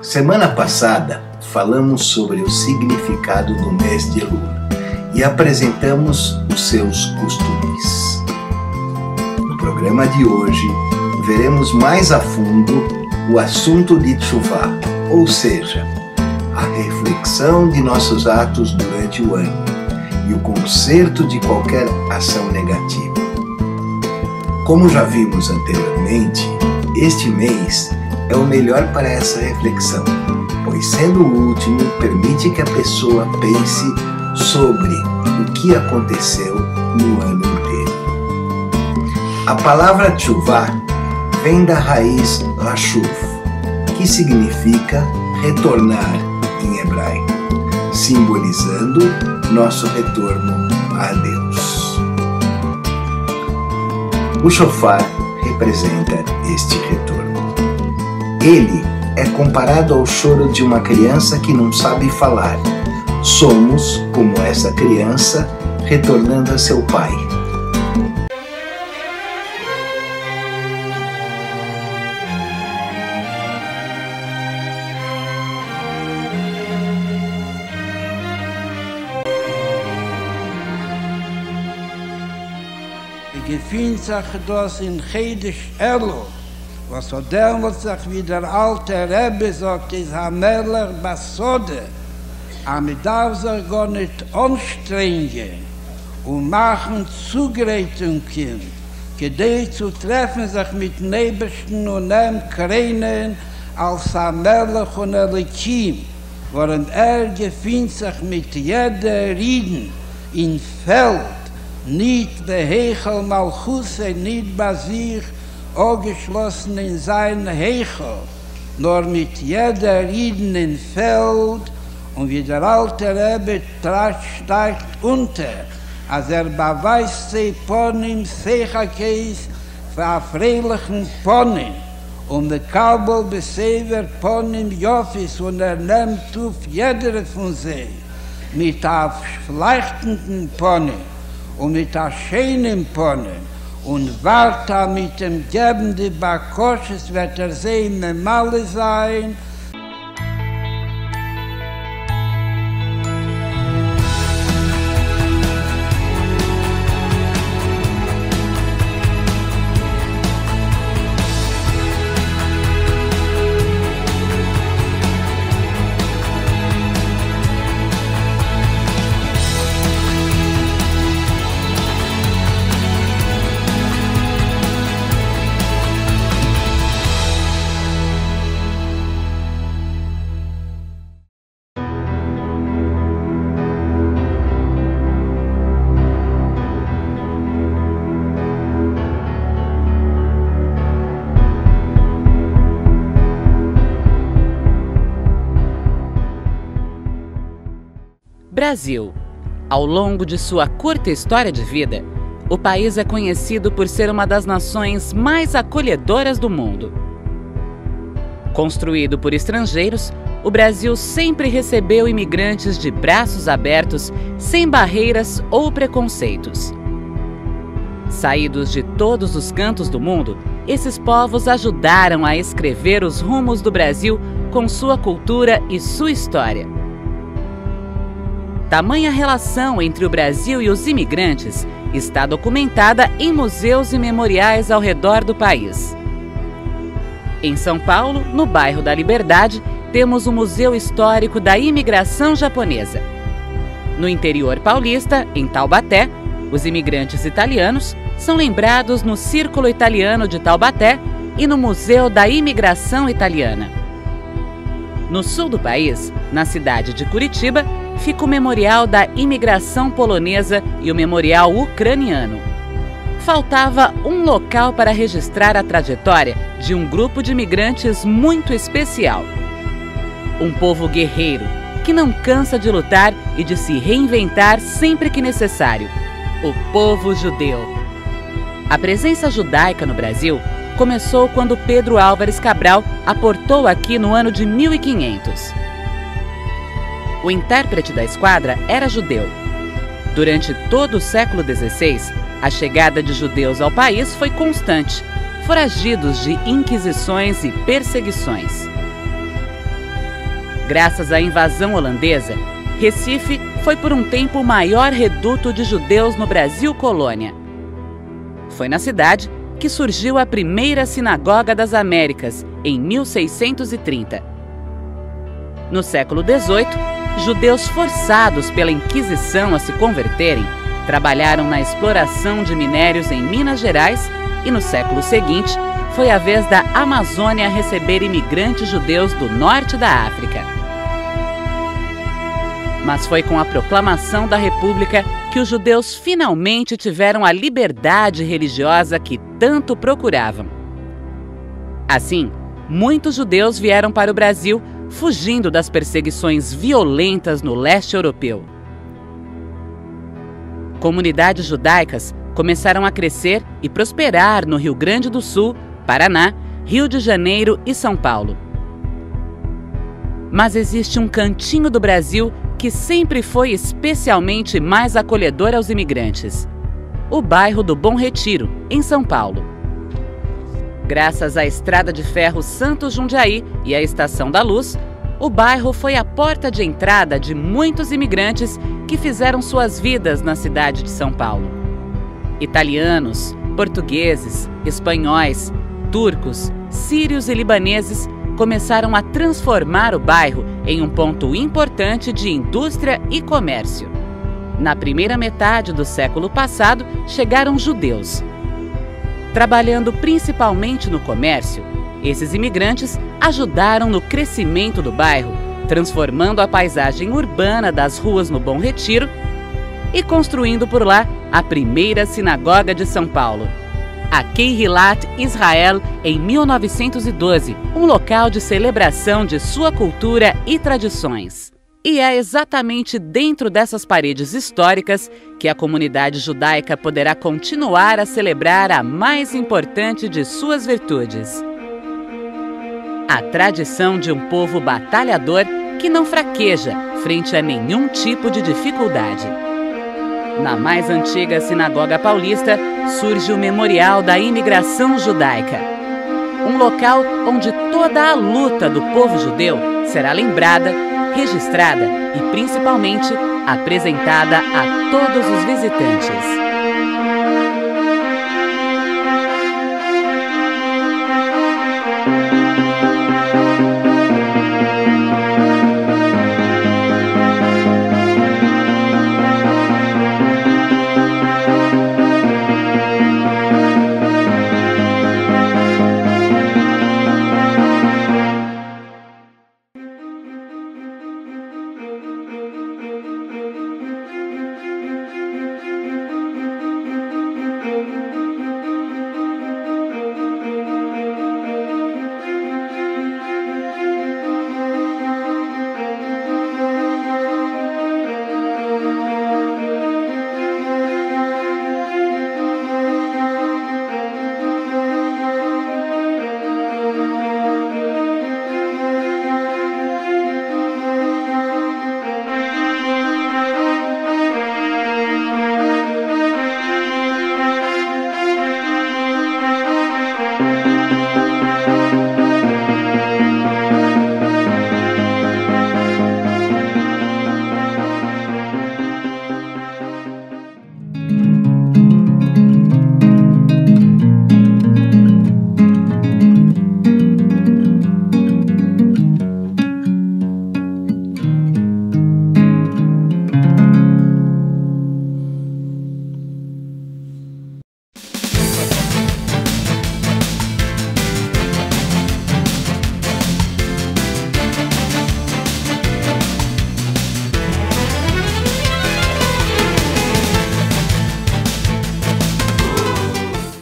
Semana passada falamos sobre o significado do mês de Elul e apresentamos os seus costumes. No programa de hoje veremos mais a fundo o assunto de Teshuvá, ou seja, a reflexão de nossos atos durante o ano e o conserto de qualquer ação negativa. Como já vimos anteriormente, este mês é o melhor para essa reflexão, pois sendo o último, permite que a pessoa pense sobre o que aconteceu no ano inteiro. A palavra Teshuvá vem da raiz Lashuv, que significa retornar em hebraico, simbolizando nosso retorno a Deus. O shofar representa este retorno. Ele é comparado ao choro de uma criança que não sabe falar. Somos como essa criança retornando a seu pai. Gefühlt sich das in Chedesh Elul, was so damals sich wie der alte Rebbe sagt, ist Hamelech Basode, aber man darf sich gar nicht anstrengen und machen Zugreitungen, gedeiht zu treffen sich mit Nebesten und Kränen als Hamelech und Elikim, während gefühlt sich mit jeder Rieden in Feld, nicht der Hechel Malchuse, nicht bei sich, auch geschlossen in sein Hechel, nur mit jeder Rieden im Feld, und wie der alte Rebbe steigt unter, als beweist sie Ponim, Sechakeis, für einen freilichen Ponim, der Kabel besever Ponim Jofis, und nimmt auf jeder von sie, mit einem schleichenden Ponim, und mit der schönen Ponne und warte mit dem gebenden Bakosches wird sehen, Male sein. Brasil. Ao longo de sua curta história de vida, o país é conhecido por ser uma das nações mais acolhedoras do mundo. Construído por estrangeiros, o Brasil sempre recebeu imigrantes de braços abertos, sem barreiras ou preconceitos. Saídos de todos os cantos do mundo, esses povos ajudaram a escrever os rumos do Brasil com sua cultura e sua história. Tamanha relação entre o Brasil e os imigrantes está documentada em museus e memoriais ao redor do país. Em São Paulo, no bairro da Liberdade, temos o Museu Histórico da Imigração Japonesa. No interior paulista, em Taubaté, os imigrantes italianos são lembrados no Círculo Italiano de Taubaté e no Museu da Imigração Italiana. No sul do país, na cidade de Curitiba, fica o Memorial da Imigração Polonesa e o Memorial Ucraniano. Faltava um local para registrar a trajetória de um grupo de imigrantes muito especial. Um povo guerreiro, que não cansa de lutar e de se reinventar sempre que necessário. O povo judeu. A presença judaica no Brasil começou quando Pedro Álvares Cabral aportou aqui no ano de 1500. O intérprete da esquadra era judeu. Durante todo o século XVI, a chegada de judeus ao país foi constante, foragidos de inquisições e perseguições. Graças à invasão holandesa, Recife foi por um tempo o maior reduto de judeus no Brasil colônia. Foi na cidade que surgiu a primeira Sinagoga das Américas, em 1630. No século XVIII, judeus forçados pela Inquisição a se converterem trabalharam na exploração de minérios em Minas Gerais e no século seguinte foi a vez da Amazônia receber imigrantes judeus do norte da África. Mas foi com a proclamação da República que os judeus finalmente tiveram a liberdade religiosa que tanto procuravam. Assim, muitos judeus vieram para o Brasil, fugindo das perseguições violentas no leste europeu. Comunidades judaicas começaram a crescer e prosperar no Rio Grande do Sul, Paraná, Rio de Janeiro e São Paulo. Mas existe um cantinho do Brasil que sempre foi especialmente mais acolhedor aos imigrantes: o bairro do Bom Retiro, em São Paulo. Graças à Estrada de Ferro Santos Jundiaí e à Estação da Luz, o bairro foi a porta de entrada de muitos imigrantes que fizeram suas vidas na cidade de São Paulo. Italianos, portugueses, espanhóis, turcos, sírios e libaneses começaram a transformar o bairro em um ponto importante de indústria e comércio. Na primeira metade do século passado, chegaram judeus. Trabalhando principalmente no comércio, esses imigrantes ajudaram no crescimento do bairro, transformando a paisagem urbana das ruas no Bom Retiro e construindo por lá a primeira sinagoga de São Paulo, a Kehilat Israel, em 1912, um local de celebração de sua cultura e tradições. E é exatamente dentro dessas paredes históricas que a comunidade judaica poderá continuar a celebrar a mais importante de suas virtudes: a tradição de um povo batalhador que não fraqueja frente a nenhum tipo de dificuldade. Na mais antiga sinagoga paulista, surge o Memorial da Imigração Judaica, um local onde toda a luta do povo judeu será lembrada, registrada e, principalmente, apresentada a todos os visitantes.